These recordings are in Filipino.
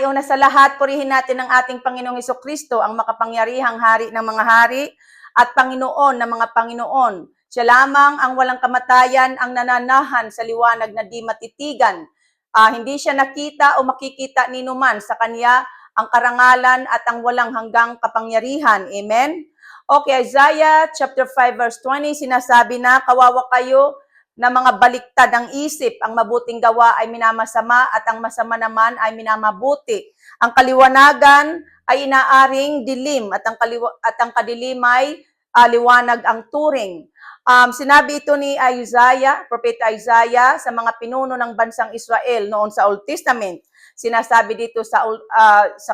ay una sa lahat, purihin natin ang ating Panginoong Hesukristo, ang makapangyarihang hari ng mga hari at Panginoon ng mga Panginoon. Siya lamang ang walang kamatayan, ang nananahan sa liwanag na di matitigan. Hindi siya nakita o makikita ni numan, sa kanya ang karangalan at ang walang hanggang kapangyarihan. Amen? Okay, Isaiah chapter 5 verse 20, sinasabi na, kawawa kayo na mga baliktad ang isip, ang mabuting gawa ay minamasama at ang masama naman ay minamabuti. Ang kaliwanagan ay inaaring dilim at ang kadilimay liwanag ang turing. Sinabi ito ni Isaiah, Propeta Isaiah, sa mga pinuno ng bansang Israel noon sa Old Testament. Sinasabi dito sa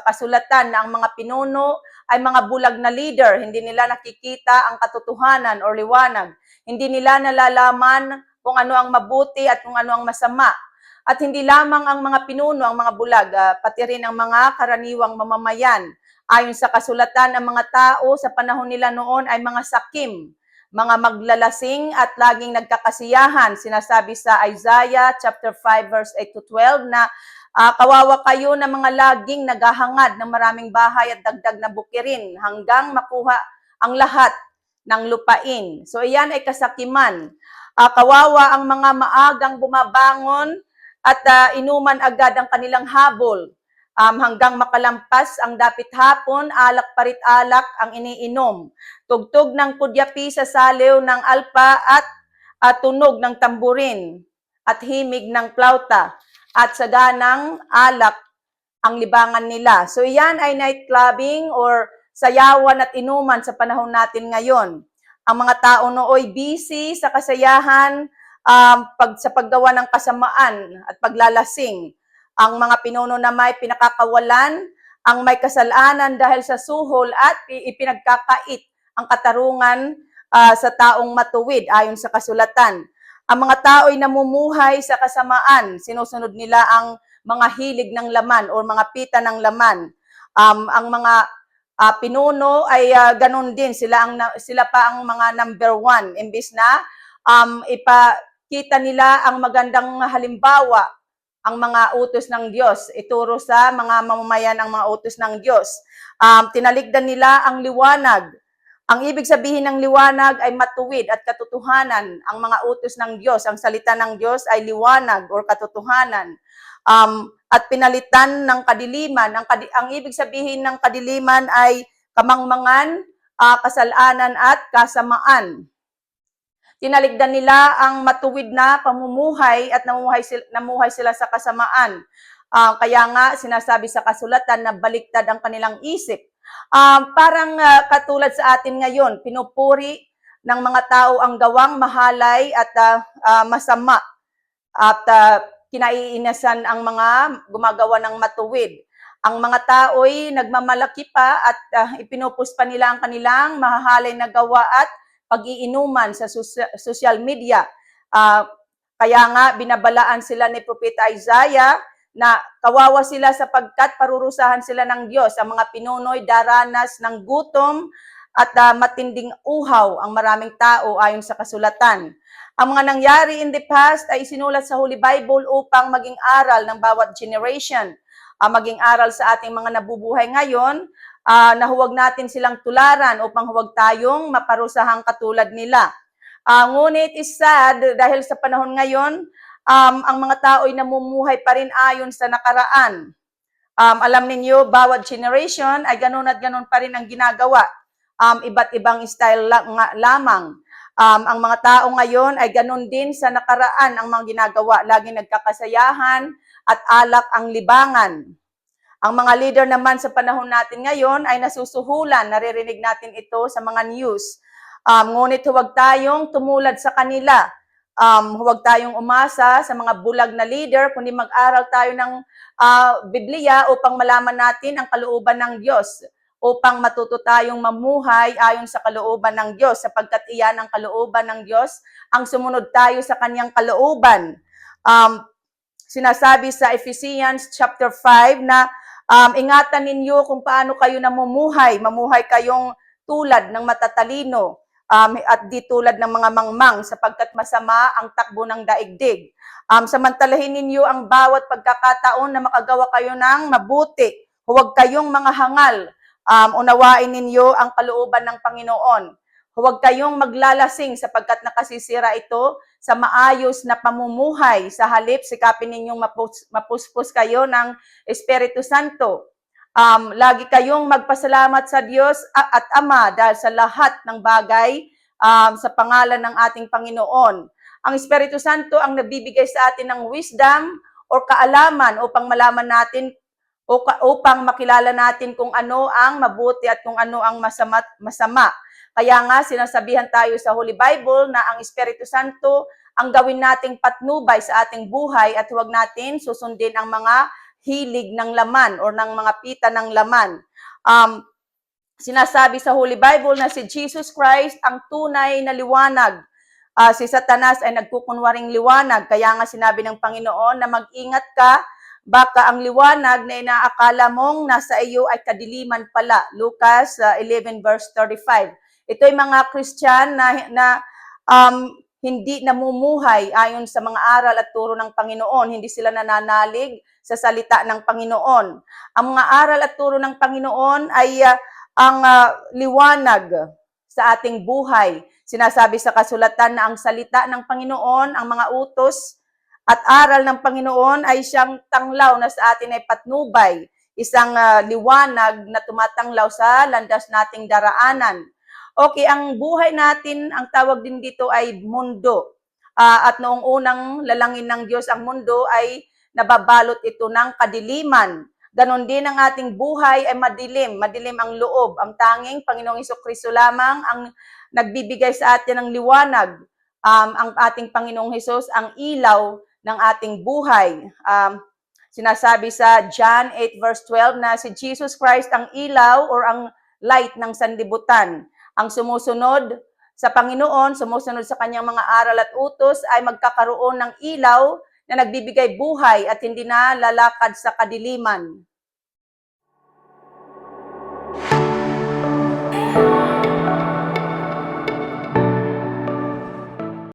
kasulatan na ang mga pinuno ay mga bulag na leader, hindi nila nakikita ang katotohanan o liwanag. Hindi nila nalalaman kung ano ang mabuti at kung ano ang masama. At hindi lamang ang mga pinuno, ang mga bulag, pati rin ang mga karaniwang mamamayan. Ayon sa kasulatan, ang mga tao sa panahon nila noon ay mga sakim, mga maglalasing at laging nagkakasiyahan. Sinasabi sa Isaiah chapter 5 verse 8 to 12 na kawawa kayo na mga laging naghahangad ng maraming bahay at dagdag na bukirin hanggang makuha ang lahat ng lupain. So iyan ay kasakiman. Kawawa ang mga maagang bumabangon at inuman agad ang kanilang habol. Hanggang makalampas ang dapit hapon, alak parit alak ang iniinom. Tugtog ng kudyapi sa saliw ng alpa at tunog ng tamburin at himig ng plauta at saganang alak ang libangan nila. So iyan ay night clubbing or sayawan at inuman sa panahon natin ngayon. Ang mga tao nooy busy sa kasayahan, sa paggawa ng kasamaan at paglalasing. Ang mga pinuno na may pinakakawalan, ang may kasalanan dahil sa suhol at ipinagkakait ang katarungan sa taong matuwid ayon sa kasulatan. Ang mga tao ay namumuhay sa kasamaan, sinusunod nila ang mga hilig ng laman o mga pita ng laman. Ang mga pinuno ay ganun din, sila pa ang mga number one. Imbis na ipakita nila ang magandang halimbawa, ang mga utos ng Diyos, ituro sa mga mamamayan ang mga utos ng Diyos. Tinalikdan nila ang liwanag. Ang ibig sabihin ng liwanag ay matuwid at katotohanan. Ang mga utos ng Diyos, ang salita ng Diyos ay liwanag or katotohanan. At pinalitan ng kadiliman. Ang ibig sabihin ng kadiliman ay kamangmangan, kasalanan at kasamaan. Tinalikdan nila ang matuwid na pamumuhay at namuhay sila sa kasamaan. Kaya nga sinasabi sa kasulatan na baliktad ang kanilang isip. Parang katulad sa atin ngayon, pinupuri ng mga tao ang gawang mahalay at masama at kinaiinasan ang mga gumagawa ng matuwid. Ang mga tao'y nagmamalaki pa at ipinupus pa nila ang kanilang mahahalay na gawa at pag-iinuman sa social media. Kaya nga binabalaan sila ni Propeta Isaiah na kawawa sila sapagkat parurusahan sila ng Diyos. Ang mga pinuno'y daranas ng gutom at matinding uhaw ang maraming tao ayon sa kasulatan. Ang mga nangyari in the past ay isinulat sa Holy Bible upang maging aral ng bawat generation. Maging aral sa ating mga nabubuhay ngayon na huwag natin silang tularan upang huwag tayong maparusahang katulad nila. Ngunit is sad dahil sa panahon ngayon, ang mga tao ay namumuhay pa rin ayon sa nakaraan. Alam ninyo, bawat generation ay ganun at ganun pa rin ang ginagawa. Iba't ibang style lamang. Ang mga tao ngayon ay ganun din sa nakaraan ang mga ginagawa. Laging nagkakasayahan at alak ang libangan. Ang mga leader naman sa panahon natin ngayon ay nasusuhulan. Naririnig natin ito sa mga news. Ngunit huwag tayong tumulad sa kanila. Huwag tayong umasa sa mga bulag na leader, kundi mag-aral tayo ng Biblia upang malaman natin ang kalooban ng Diyos, upang matuto tayong mamuhay ayon sa kalooban ng Diyos, sapagkat iyan ang kalooban ng Diyos, ang sumunod tayo sa kanyang kalooban. Sinasabi sa Ephesians chapter 5 na ingatan ninyo kung paano kayo namumuhay. Mamuhay kayong tulad ng matatalino at di tulad ng mga mangmang sapagkat masama ang takbo ng daigdig. Samantalahin ninyo ang bawat pagkakataon na makagawa kayo ng mabuti. Huwag kayong mga hangal. Unawain ninyo ang kalooban ng Panginoon. Huwag kayong maglalasing sapagkat nakasisira ito sa maayos na pamumuhay. Sa halip, sikapin ninyong mapuspos kayo ng Espiritu Santo. Lagi kayong magpasalamat sa Diyos at Ama dahil sa lahat ng bagay sa pangalan ng ating Panginoon. Ang Espiritu Santo ang nabibigay sa atin ng wisdom o kaalaman upang malaman natin upang makilala natin kung ano ang mabuti at kung ano ang masama. Kaya nga sinasabihan tayo sa Holy Bible na ang Espiritu Santo ang gawin nating patnubay sa ating buhay at huwag natin susundin ang mga hilig ng laman o ng mga pita ng laman. Sinasabi sa Holy Bible na si Jesus Christ ang tunay na liwanag. Si Satanas ay nagkukunwaring liwanag. Kaya nga sinabi ng Panginoon na mag-ingat ka, baka ang liwanag na inaakala mong nasa iyo ay kadiliman pala. Lucas 11 verse 35. Ito ay mga Christian na hindi namumuhay ayon sa mga aral at turo ng Panginoon. Hindi sila nananalig sa salita ng Panginoon. Ang mga aral at turo ng Panginoon ay ang liwanag sa ating buhay. Sinasabi sa kasulatan na ang salita ng Panginoon, ang mga utos at aral ng Panginoon ay siyang tanglaw na sa atin ay patnubay. Isang liwanag na tumatanglaw sa landas nating daraanan. Okay, ang buhay natin, ang tawag din dito ay mundo. At noong unang lalangin ng Diyos ang mundo ay nababalot ito ng kadiliman. Ganon din ang ating buhay ay madilim. Madilim ang loob. Ang tanging Panginoong Hesukristo lamang ang nagbibigay sa atin ng liwanag. Ang ating Panginoong Hesus ang ilaw ng ating buhay. Sinasabi sa John 8 verse 12 na si Jesus Christ ang ilaw or ang light ng sanlibutan. Ang sumusunod sa Panginoon, sumusunod sa kanyang mga aral at utos ay magkakaroon ng ilaw na nagbibigay buhay at hindi na lalakad sa kadiliman.